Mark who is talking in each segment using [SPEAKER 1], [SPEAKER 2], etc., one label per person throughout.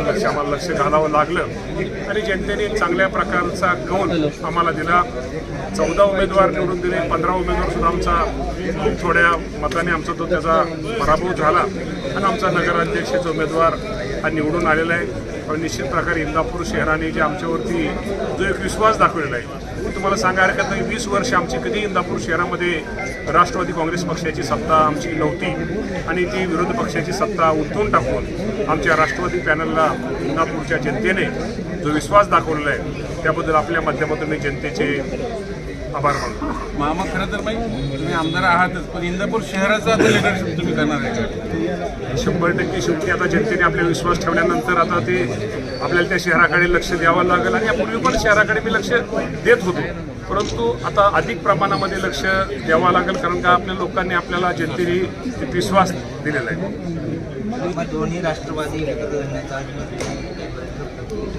[SPEAKER 1] लक्ष आम्हाला लक्ष घालावं लागलं आणि जनतेने चांगल्या प्रकारचा कौल आम्हाला दिला. 14 उमेदवार निवडून दिले. 15 उमेदवार सुद्धा आमचा खूप थोड्या मताने आमचा तो त्याचा पराभव झाला आणि आमचा नगराध्यक्षाचा उमेदवार हा निवडून आलेला आहे. पण निश्चित प्रकारे इंदापूर शहराने जे आमच्यावरती जो एक विश्वास दाखवलेला आहे, तुम्हाला सांगा हरकत नाही, 20 वर्ष आमची कधी इंदापूर शहरामध्ये राष्ट्रवादी काँग्रेस पक्षाची सत्ता आमची नव्हती आणि ती विरोधी पक्षाची सत्ता उलथून टाकून आमच्या राष्ट्रवादी पॅनलला इंदापूरच्या जनतेने जो विश्वास दाखवलेला आहे त्याबद्दल आपल्या माध्यमातून मी जनतेचे आभार मानतो.
[SPEAKER 2] मामा, खरं तर तुम्ही आमदार आहातच, पण इंदापूर शहराचा आता लिडरशिप तुम्ही करणार आहे का?
[SPEAKER 1] 100% शेवटी आता जनतेने आपला विश्वास ठेवल्यानंतर आता ते आपल्याला त्या शहराकडे लक्ष द्यावं लागेल आणि यापूर्वी पण शहराकडे मी लक्ष देत होतो, परंतु आता अधिक प्रमाणामध्ये लक्ष द्यावं लागेल, कारण का आपल्या लोकांनी आपल्याला जनतेने एक विश्वास दिलेला आहे.
[SPEAKER 3] दोन्ही राष्ट्रवादी एकत्र येण्याचा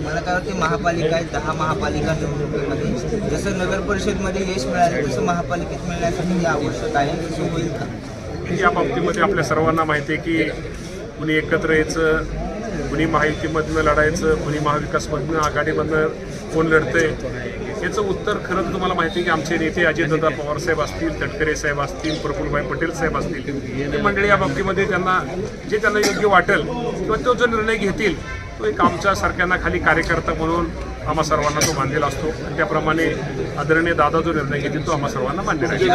[SPEAKER 3] मला काय वाटते, महापालिका 10 महापालिका निवडणुकीमध्ये जसं नगर परिषदमध्ये यश मिळाले तसं महापालिकेत मिळण्यासाठी आवश्यक आहे, तसं होईल का?
[SPEAKER 1] या बाबतीमध्ये आपल्या सर्वांना माहिती आहे की कुणी एकत्र यायचं, कुणी महायुतीमधनं लढायचं, कुणी महाविकासमधनं आघाडीमधनं कोण लढतंय, याचं उत्तर खरं तुम्हाला माहिती आहे की आमचे नेते अजितदादा पवारसाहेब असतील, तटकरे साहेब असतील, प्रफुल्लभाई पटेल साहेब असतील, ही मंडळी या बाबतीमध्ये त्यांना योग्य वाटेल किंवा तो जो निर्णय घेतील तो एक आमच्या सारख्यांना खाली कार्यकर्ता म्हणून आम्हा सर्वांना तो बांधलेला असतो आणि त्याप्रमाणे आदरणीय दादा जो निर्णय घेतील तो आम्हा सर्वांना मान्य राहील.